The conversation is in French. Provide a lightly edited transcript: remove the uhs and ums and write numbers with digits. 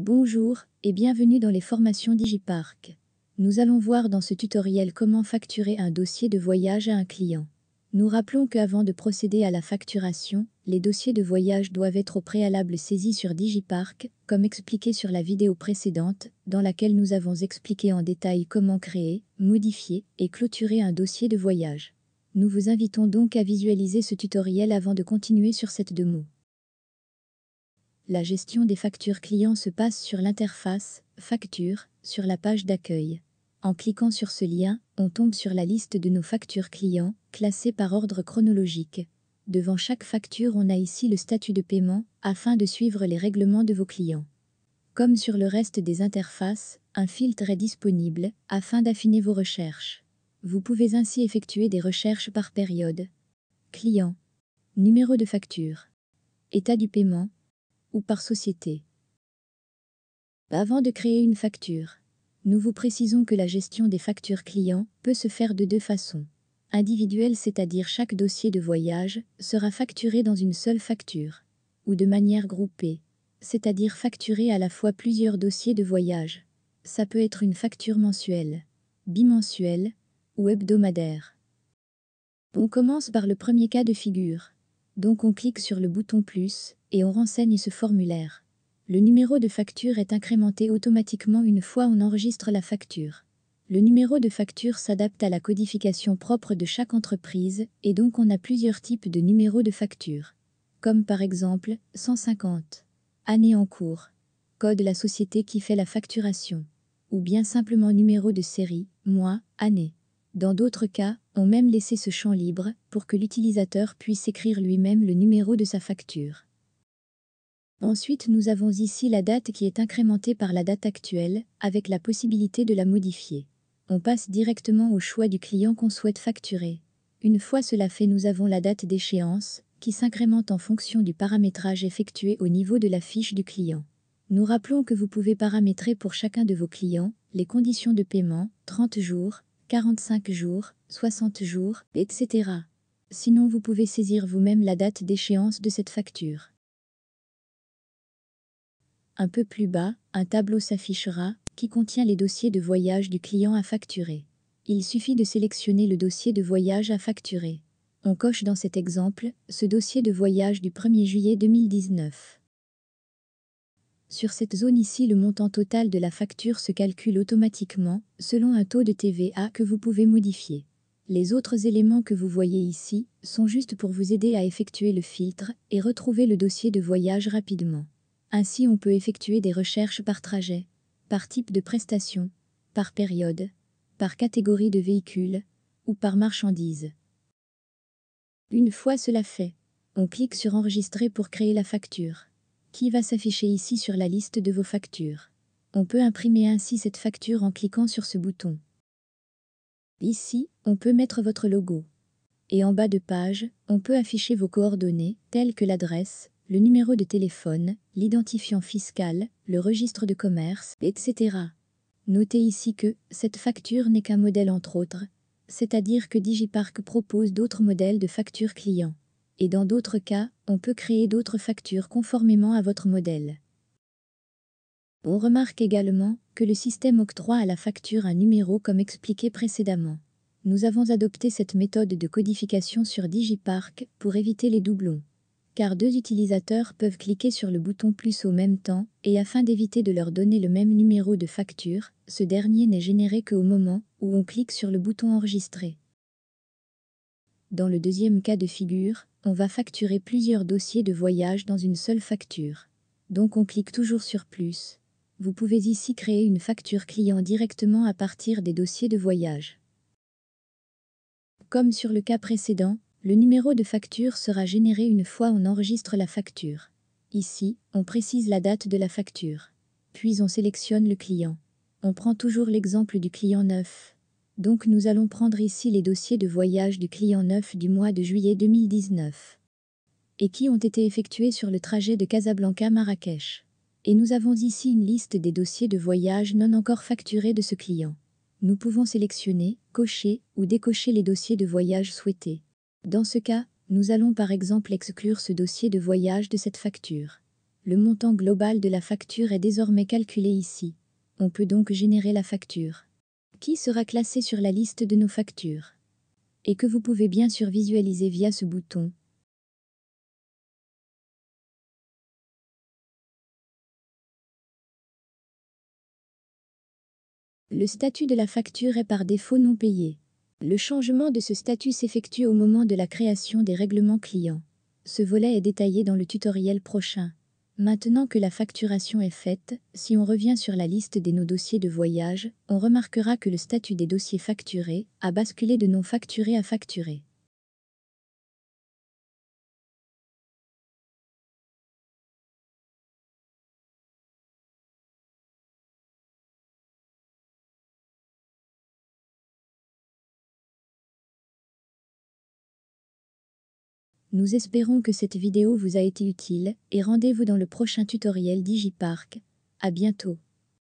Bonjour et bienvenue dans les formations Digipark. Nous allons voir dans ce tutoriel comment facturer un dossier de voyage à un client. Nous rappelons qu'avant de procéder à la facturation, les dossiers de voyage doivent être au préalable saisis sur Digipark, comme expliqué sur la vidéo précédente, dans laquelle nous avons expliqué en détail comment créer, modifier et clôturer un dossier de voyage. Nous vous invitons donc à visualiser ce tutoriel avant de continuer sur cette démo. La gestion des factures clients se passe sur l'interface « Factures » sur la page d'accueil. En cliquant sur ce lien, on tombe sur la liste de nos factures clients, classées par ordre chronologique. Devant chaque facture, on a ici le statut de paiement, afin de suivre les règlements de vos clients. Comme sur le reste des interfaces, un filtre est disponible, afin d'affiner vos recherches. Vous pouvez ainsi effectuer des recherches par période. Client. Numéro de facture. État du paiement. Ou par société. Avant de créer une facture, nous vous précisons que la gestion des factures clients peut se faire de deux façons. Individuelle, c'est-à-dire chaque dossier de voyage sera facturé dans une seule facture, ou de manière groupée, c'est-à-dire facturer à la fois plusieurs dossiers de voyage. Ça peut être une facture mensuelle, bimensuelle ou hebdomadaire. On commence par le premier cas de figure. Donc on clique sur le bouton plus et on renseigne ce formulaire. Le numéro de facture est incrémenté automatiquement une fois on enregistre la facture. Le numéro de facture s'adapte à la codification propre de chaque entreprise et donc on a plusieurs types de numéros de facture. Comme par exemple 150, année en cours, code la société qui fait la facturation, ou bien simplement numéro de série, mois, année. Dans d'autres cas, on même laissé ce champ libre pour que l'utilisateur puisse écrire lui-même le numéro de sa facture. Ensuite, nous avons ici la date qui est incrémentée par la date actuelle, avec la possibilité de la modifier. On passe directement au choix du client qu'on souhaite facturer. Une fois cela fait, nous avons la date d'échéance, qui s'incrémente en fonction du paramétrage effectué au niveau de la fiche du client. Nous rappelons que vous pouvez paramétrer pour chacun de vos clients les conditions de paiement, 30 jours, 45 jours, 60 jours, etc. Sinon, vous pouvez saisir vous-même la date d'échéance de cette facture. Un peu plus bas, un tableau s'affichera qui contient les dossiers de voyage du client à facturer. Il suffit de sélectionner le dossier de voyage à facturer. On coche dans cet exemple ce dossier de voyage du 1er juillet 2019. Sur cette zone ici, le montant total de la facture se calcule automatiquement selon un taux de TVA que vous pouvez modifier. Les autres éléments que vous voyez ici sont juste pour vous aider à effectuer le filtre et retrouver le dossier de voyage rapidement. Ainsi, on peut effectuer des recherches par trajet, par type de prestation, par période, par catégorie de véhicule ou par marchandise. Une fois cela fait, on clique sur Enregistrer pour créer la facture, qui va s'afficher ici sur la liste de vos factures. On peut imprimer ainsi cette facture en cliquant sur ce bouton. Ici, on peut mettre votre logo. Et en bas de page, on peut afficher vos coordonnées, telles que l'adresse, le numéro de téléphone, l'identifiant fiscal, le registre de commerce, etc. Notez ici que cette facture n'est qu'un modèle entre autres, c'est-à-dire que Digipark propose d'autres modèles de factures clients. Et dans d'autres cas, on peut créer d'autres factures conformément à votre modèle. On remarque également que le système octroie à la facture un numéro comme expliqué précédemment. Nous avons adopté cette méthode de codification sur Digipark pour éviter les doublons. Car deux utilisateurs peuvent cliquer sur le bouton plus au même temps et afin d'éviter de leur donner le même numéro de facture, ce dernier n'est généré qu'au moment où on clique sur le bouton enregistrer. Dans le deuxième cas de figure, on va facturer plusieurs dossiers de voyage dans une seule facture. Donc on clique toujours sur plus. Vous pouvez ici créer une facture client directement à partir des dossiers de voyage. Comme sur le cas précédent, le numéro de facture sera généré une fois on enregistre la facture. Ici, on précise la date de la facture. Puis on sélectionne le client. On prend toujours l'exemple du client 9. Donc nous allons prendre ici les dossiers de voyage du client 9 du mois de juillet 2019. Et qui ont été effectués sur le trajet de Casablanca-Marrakech. Et nous avons ici une liste des dossiers de voyage non encore facturés de ce client. Nous pouvons sélectionner, cocher ou décocher les dossiers de voyage souhaités. Dans ce cas, nous allons par exemple exclure ce dossier de voyage de cette facture. Le montant global de la facture est désormais calculé ici. On peut donc générer la facture, qui sera classée sur la liste de nos factures, et que vous pouvez bien sûr visualiser via ce bouton. Le statut de la facture est par défaut non payé. Le changement de ce statut s'effectue au moment de la création des règlements clients. Ce volet est détaillé dans le tutoriel prochain. Maintenant que la facturation est faite, si on revient sur la liste des nos dossiers de voyage, on remarquera que le statut des dossiers facturés a basculé de non facturé à facturé. Nous espérons que cette vidéo vous a été utile et rendez-vous dans le prochain tutoriel Digipark. À bientôt.